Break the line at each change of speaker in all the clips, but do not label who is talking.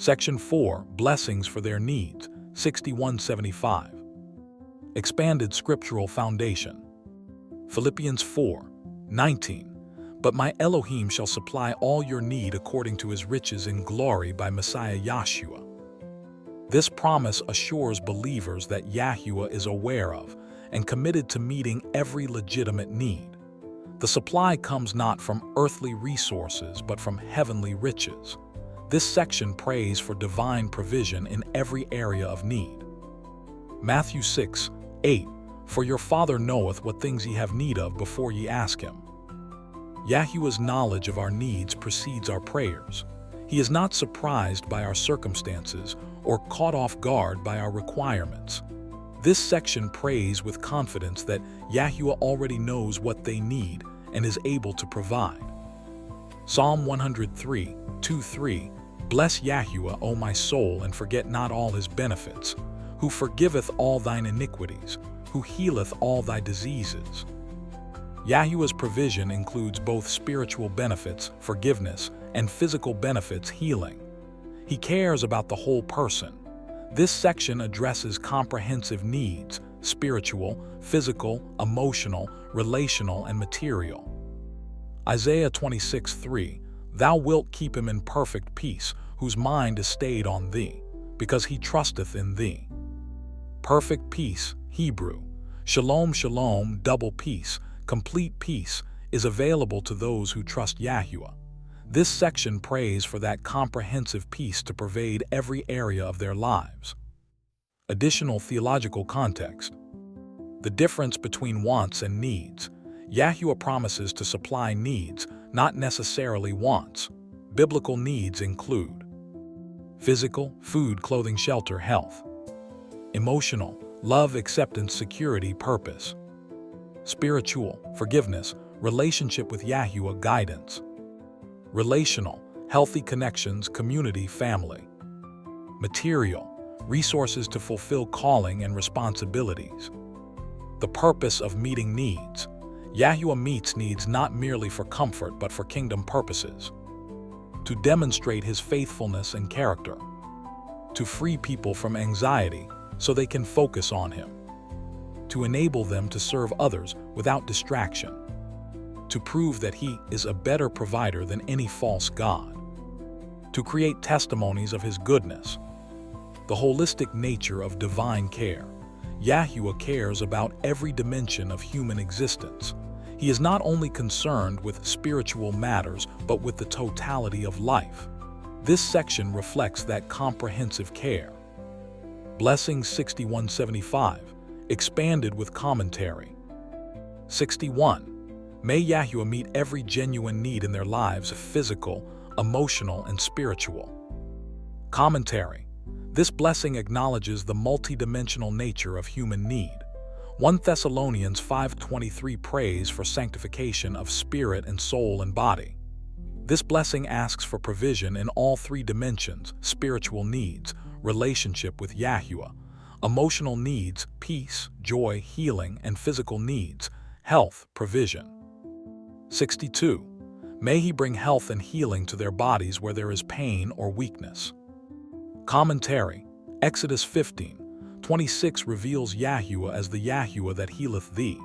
Section 4, Blessings for Their Needs, 6175. Expanded Scriptural Foundation. Philippians 4:19. But my Elohim shall supply all your need according to his riches in glory by Messiah Yahshua. This promise assures believers that Yahuah is aware of and committed to meeting every legitimate need. The supply comes not from earthly resources but from heavenly riches. This section prays for divine provision in every area of need. Matthew 6:8. For your Father knoweth what things ye have need of before ye ask him. Yahuah's knowledge of our needs precedes our prayers. He is not surprised by our circumstances or caught off guard by our requirements. This section prays with confidence that Yahuah already knows what they need and is able to provide. Psalm 103:2-3. Bless Yahuah, O my soul, and forget not all his benefits, who forgiveth all thine iniquities, who healeth all thy diseases. Yahuah's provision includes both spiritual benefits, forgiveness, and physical benefits, healing. He cares about the whole person. This section addresses comprehensive needs: spiritual, physical, emotional, relational, and material. Isaiah 26:3. Thou wilt keep him in perfect peace, whose mind is stayed on thee, because he trusteth in thee. Perfect peace, Hebrew. Shalom, shalom, double peace, complete peace, is available to those who trust Yahuah. This section prays for that comprehensive peace to pervade every area of their lives. Additional theological context. The difference between wants and needs. Yahuah promises to supply needs, not necessarily wants. Biblical needs include physical, food, clothing, shelter, health. Emotional, love, acceptance, security, purpose. Spiritual, forgiveness, relationship with Yahuah, guidance. Relational, healthy connections, community, family. Material, resources to fulfill calling and responsibilities. The purpose of meeting needs. Yahuah meets needs not merely for comfort but for kingdom purposes. To demonstrate his faithfulness and character. To free people from anxiety so they can focus on him. To enable them to serve others without distraction. To prove that he is a better provider than any false god. To create testimonies of his goodness. The holistic nature of divine care. Yahuah cares about every dimension of human existence. He is not only concerned with spiritual matters, but with the totality of life. This section reflects that comprehensive care. Blessings 6175, expanded with commentary. 61. May Yahuah meet every genuine need in their lives, physical, emotional, and spiritual. Commentary. This blessing acknowledges the multidimensional nature of human need. 1 Thessalonians 5:23 prays for sanctification of spirit and soul and body. This blessing asks for provision in all three dimensions: spiritual needs, relationship with Yahuah; emotional needs, peace, joy, healing; and physical needs, health, provision. 62. May he bring health and healing to their bodies where there is pain or weakness. Commentary. Exodus 15:26 reveals Yahuah as the Yahuah that healeth thee.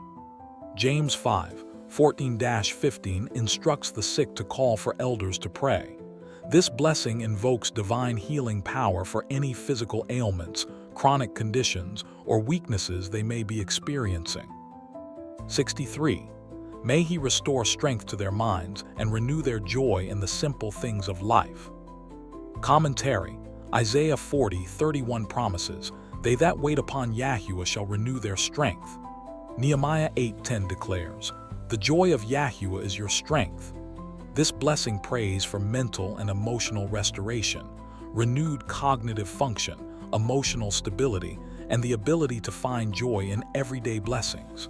James 5:14-15 instructs the sick to call for elders to pray. This blessing invokes divine healing power for any physical ailments, chronic conditions, or weaknesses they may be experiencing. 63. May he restore strength to their minds and renew their joy in the simple things of life. Commentary. Isaiah 40:31 promises, they that wait upon Yahuah shall renew their strength. Nehemiah 8:10 declares, the joy of Yahuah is your strength. This blessing prays for mental and emotional restoration, renewed cognitive function, emotional stability, and the ability to find joy in everyday blessings.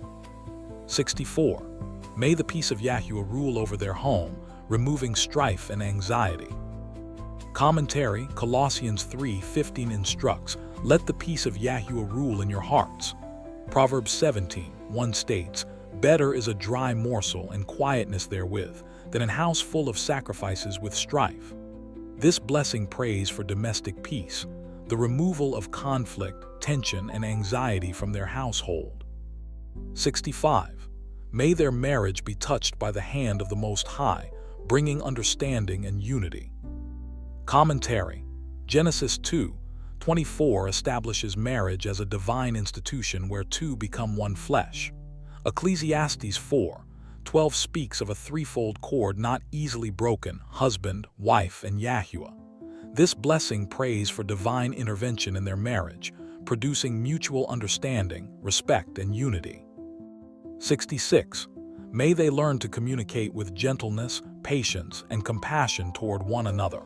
64. May the peace of Yahuah rule over their home, removing strife and anxiety. Commentary. Colossians 3:15 instructs, let the peace of Yahuah rule in your hearts. Proverbs 17:1 states, better is a dry morsel and quietness therewith, than an house full of sacrifices with strife. This blessing prays for domestic peace, the removal of conflict, tension, and anxiety from their household. 65. May their marriage be touched by the hand of the Most High, bringing understanding and unity. Commentary. Genesis 2:24 establishes marriage as a divine institution where two become one flesh. Ecclesiastes 4:12 speaks of a threefold cord not easily broken: husband, wife, and Yahuah. This blessing prays for divine intervention in their marriage, producing mutual understanding, respect, and unity. 66. May they learn to communicate with gentleness, patience, and compassion toward one another.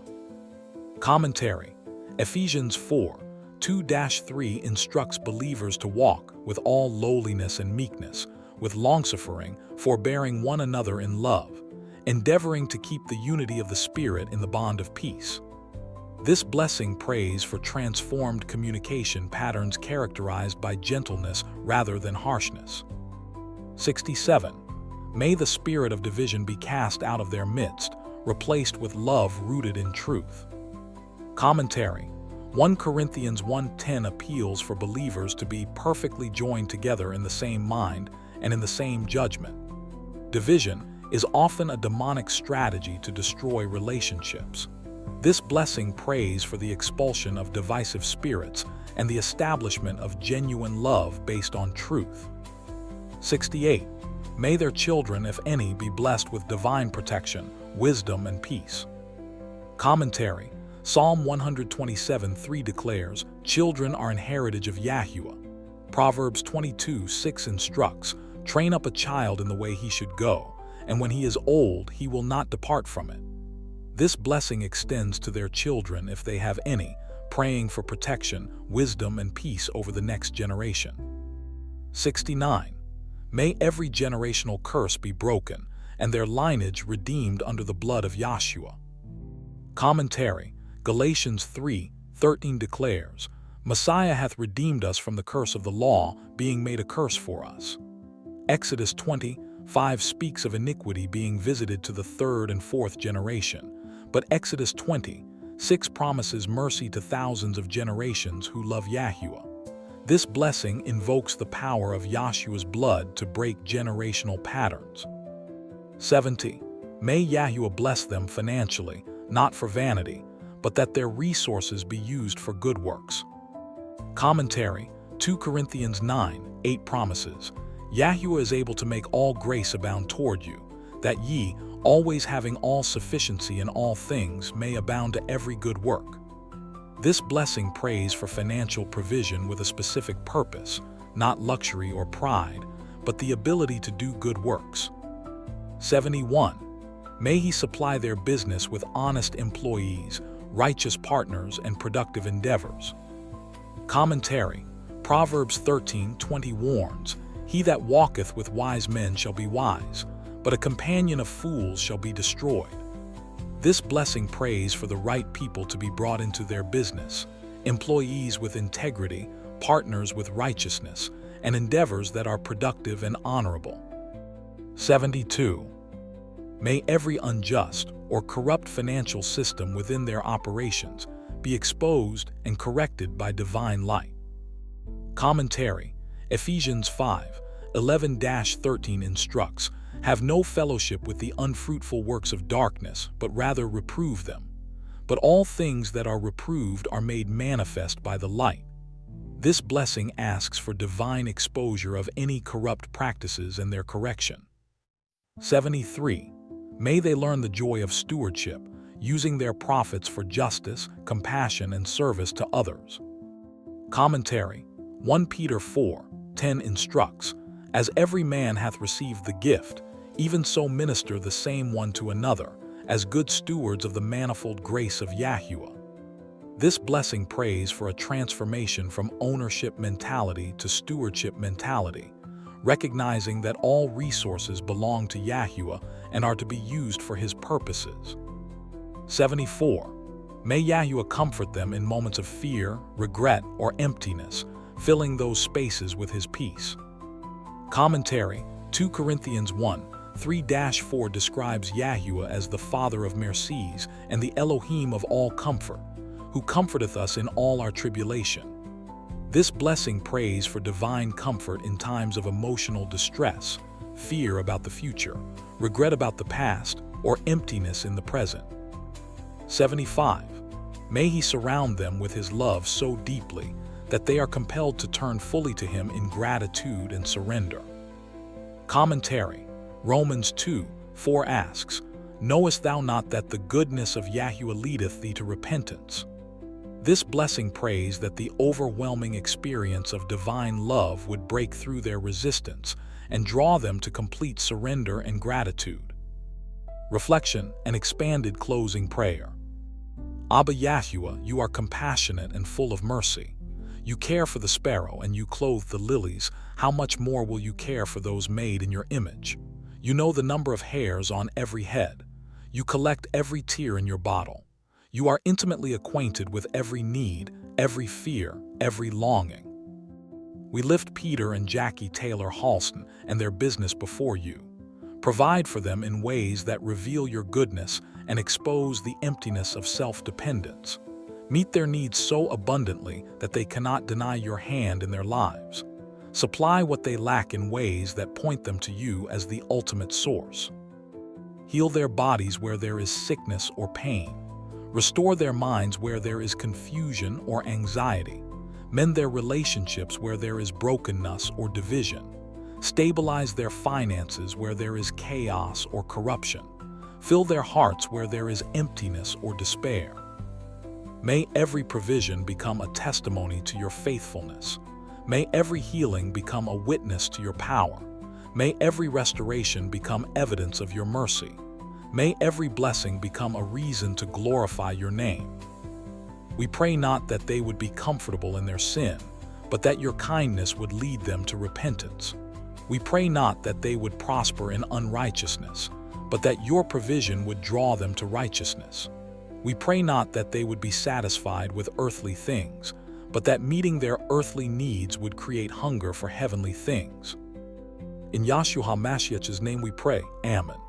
Commentary. Ephesians 4:2-3 instructs believers to walk with all lowliness and meekness, with longsuffering, forbearing one another in love, endeavoring to keep the unity of the Spirit in the bond of peace. This blessing prays for transformed communication patterns characterized by gentleness rather than harshness. 67. May the spirit of division be cast out of their midst, replaced with love rooted in truth. Commentary. 1 Corinthians 1:10 appeals for believers to be perfectly joined together in the same mind and in the same judgment. Division is often a demonic strategy to destroy relationships. This blessing prays for the expulsion of divisive spirits and the establishment of genuine love based on truth. 68. May their children, if any, be blessed with divine protection, wisdom, and peace. Commentary. Psalm 127:3 declares, "Children are an heritage of Yahuah." Proverbs 22:6 instructs, "Train up a child in the way he should go, and when he is old, he will not depart from it." This blessing extends to their children, if they have any, praying for protection, wisdom, and peace over the next generation. 69. May every generational curse be broken, and their lineage redeemed under the blood of Yahshua. Commentary. Galatians 3:13 declares, "Messiah hath redeemed us from the curse of the law, being made a curse for us." Exodus 20:5 speaks of iniquity being visited to the third and fourth generation, but Exodus 20:6 promises mercy to thousands of generations who love Yahuah. This blessing invokes the power of Yahshua's blood to break generational patterns. 70. May Yahuah bless them financially, not for vanity, but that their resources be used for good works. Commentary. 2 Corinthians 9:8 promises, "Yahuah is able to make all grace abound toward you, that ye, always having all sufficiency in all things, may abound to every good work." This blessing prays for financial provision with a specific purpose, not luxury or pride, but the ability to do good works. 71. May he supply their business with honest employees, righteous partners, and productive endeavors. Commentary. Proverbs 13:20 warns, "He that walketh with wise men shall be wise, but a companion of fools shall be destroyed." This blessing prays for the right people to be brought into their business, employees with integrity, partners with righteousness, and endeavors that are productive and honorable. 72. May every unjust or corrupt financial system within their operations be exposed and corrected by divine light. Commentary. Ephesians 5:11-13 instructs, "Have no fellowship with the unfruitful works of darkness, but rather reprove them. But all things that are reproved are made manifest by the light." This blessing asks for divine exposure of any corrupt practices and their correction. 73. May they learn the joy of stewardship, using their profits for justice, compassion, and service to others. Commentary. 1 Peter 4:10 instructs, "As every man hath received the gift, even so minister the same one to another, as good stewards of the manifold grace of Yahuah." This blessing prays for a transformation from ownership mentality to stewardship mentality, recognizing that all resources belong to Yahuah and are to be used for his purposes. 74. May Yahuah comfort them in moments of fear, regret, or emptiness, filling those spaces with his peace. Commentary. 2 Corinthians 3-4 describes Yahuah as the Father of mercies and the Elohim of all comfort, who comforteth us in all our tribulation. This blessing prays for divine comfort in times of emotional distress, fear about the future, regret about the past, or emptiness in the present. 75. May He surround them with His love so deeply that they are compelled to turn fully to Him in gratitude and surrender. Commentary. Romans 2:4 asks, Knowest thou not that the goodness of Yahuah leadeth thee to repentance? This blessing prays that the overwhelming experience of divine love would break through their resistance and draw them to complete surrender and gratitude. Reflection and expanded closing prayer. Abba Yahuah, you are compassionate and full of mercy. You care for the sparrow and you clothe the lilies. How much more will you care for those made in your image? You know the number of hairs on every head. You collect every tear in your bottle. You are intimately acquainted with every need, every fear, every longing. We lift Peter and Jackie Taylor Halston and their business before you. Provide for them in ways that reveal your goodness and expose the emptiness of self-dependence. Meet their needs so abundantly that they cannot deny your hand in their lives. Supply what they lack in ways that point them to you as the ultimate source. Heal their bodies where there is sickness or pain. Restore their minds where there is confusion or anxiety. Mend their relationships where there is brokenness or division. Stabilize their finances where there is chaos or corruption. Fill their hearts where there is emptiness or despair. May every provision become a testimony to your faithfulness. May every healing become a witness to your power. May every restoration become evidence of your mercy. May every blessing become a reason to glorify your name. We pray not that they would be comfortable in their sin, but that your kindness would lead them to repentance. We pray not that they would prosper in unrighteousness, but that your provision would draw them to righteousness. We pray not that they would be satisfied with earthly things, but that meeting their earthly needs would create hunger for heavenly things. In Yahshua HaMashiach's name we pray, Amen.